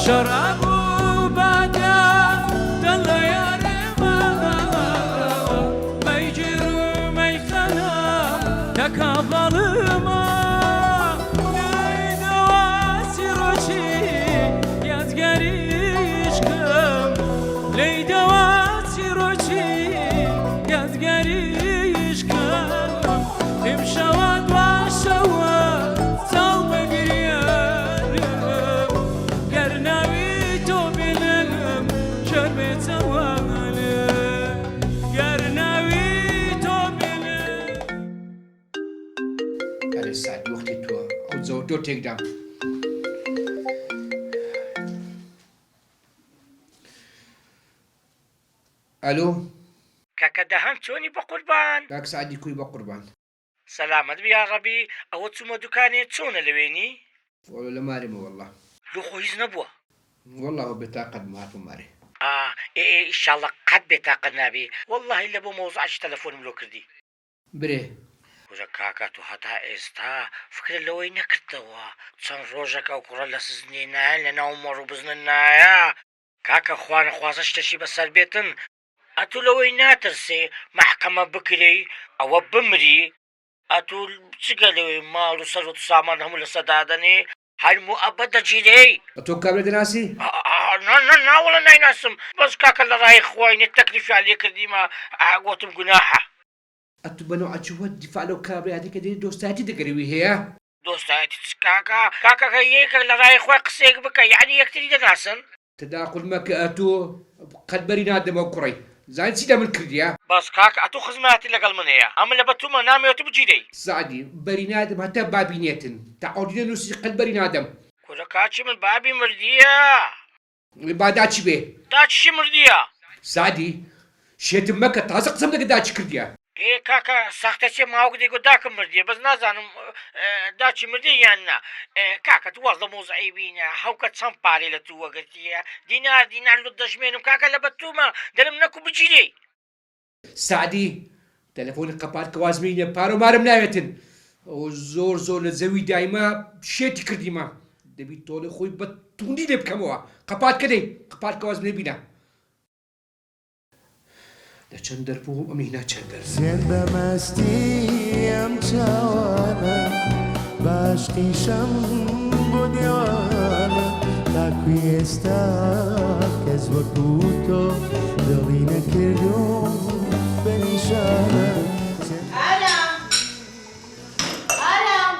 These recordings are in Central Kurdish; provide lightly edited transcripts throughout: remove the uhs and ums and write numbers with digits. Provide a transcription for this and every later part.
شراب وبادا دل يارما ما يجروا ما يخنا تكابلما ليدا واسروشي يزقريشكم ليدا واسروشي يزقريشكم امشواد واشواد صوب قريارم قرناوي توبينم شربت سوالم قرناوي توبينم. على الساعة وقت تو أو زودو تقدم. ألو كاكا دهان توني بقربان كاك سعدي كوي بقربان سلامت بيا ربي او تسمى دكاني تسونا لويني ولا ماري والله لو خويز نبوه والله هو بتاقد ما في ماري إيه ان شاء الله قد بتاقدنا بي والله الا بو موضوعش تلفون ملو كردي بري وجا كاكا تو هتا استا فكر لوي نكرتوا تسان روجك او قرا لسزنينا لنا عمر بزننا يا كاكا خوان خوازش تشي بسر بيتن اتو لوي ناترسي محكمة بكري او بمري اتو تشغلوي مالو سرط سامان هم لسدادني هل مؤبد جيري أتوقع بلد ناسي نا ولا نايناسم بس كاكا اللي راي خوين التكليف عليك ديما قوتم جناحه أتبنو أجود دفاع لو كابري هذيك دي دوستاتي تقريبي هي دوستاتي كاكا هيك اللي راي خوي قصيك بك يعني يكتري دناسن تداخل مك أتو قد بري نادم أو كري زين سيدا من كرديا بس كاكا اتو خزماتي لقل من هي اما لبتوما نامي وتبجيدي سعدي بري نادم حتى بابينيتن تعودين نسي قد بري نادم كوزا كاتشي من بابي مردية بعداتش بيه داتشي مردية سعدي شيت مكة تازق سمدك داتش كرديا ايه كاكا ساختشي ما وقدي قداك مردية بس نازانم داتشي مردية يعني كاكا توظم موزعيبين هاوكا تسامباري لتو وقتية دينار لدجمينم كاكا لبتوما دلم نكو بجيدي سعدي تلفوني قبات كوازمينيا بارو مارم نايتن وزور زور لزوي دايما شيتي كرديما دبي طول خوي بتوني لب كموا قبات كدي قبات كوازمينيا بينا ده چندر بو امينا چندر زنده مستی ام چوانا باشقی شم بودیانا تاکوی استا کز وکوتو دلی نکردم بنشانا آرام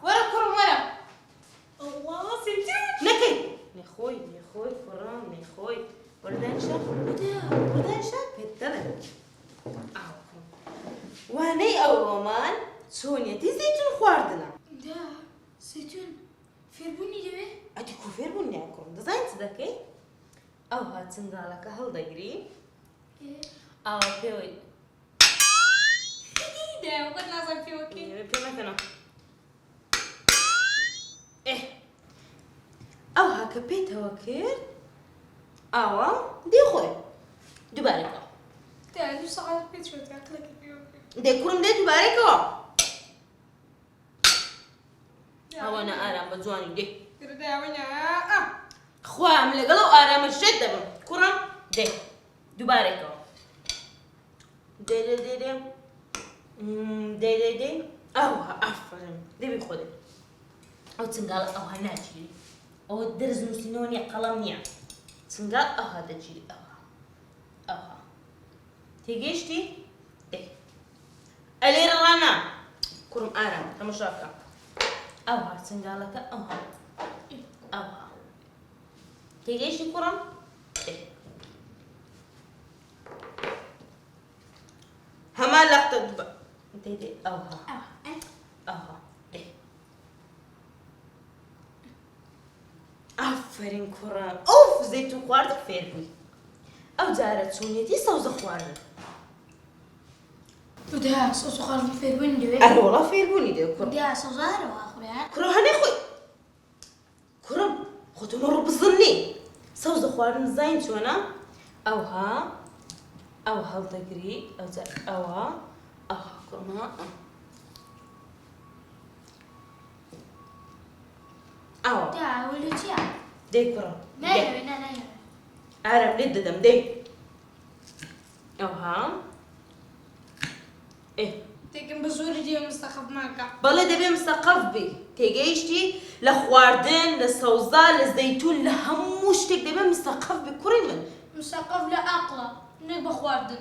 ورا كرم ورا الله سنتين نكي نخوي كرم نخوي وردان شاف بالثمن وهني أو رومان سونيا تي زيتون خواردنا دا زيتون فيربوني دبي أدي كوفير بني أكون دزاين صدقي أو هات سنغالك هل دقري أو بيوي دا وقد نازل في وكي بيما كنا إيه أو هاك بيت وكير أو دي خوي دوباره دا دو ساعات بيت شو تاكلك في وكي دي كرم دي دوباره أو أنا آرام بزواني دي دا ونا خوام لقلو آرام الشدة كرم دي دوباره دي أو أفرم دي بيخدم أو تنقال أو هناجي أو الدرز نسينوني قلمني تنقال أو هذا جيلي أو تيجيشتي دي ألير رانا كرم آرام تمشاكا أو ها تنقالك أو ها تيجيشتي كرم دي هما لقطة دي أو ها دي أفرين كرم أوف زيتو خواردك فيربي أو دارت سونيتي صوز خوارد دا صوص خارج فيربوني دبي أنا والله فيربوني دي كرم دا صوص هذا واخرها كرم هني خوي كرم خدوا نور بظني صوز خوارد زين شو أنا أو ها هل تقري أو ها كرم ها دا ولو جا دەی کوڕە نایەوێ نایەوێ ئارام لێت دەدەم دەی ئەوها تێکم بە زۆری دێ مستەخەف ماکە بەڵێ دەبێ مستەقەف بی تێگەیشتی لە خواردن لە سەوزا لە زەیتون لە هەموو شتێک دەبێ مستەقەف بی کوڕی من مستەقەف لە ئاقڵە نەک بە خواردن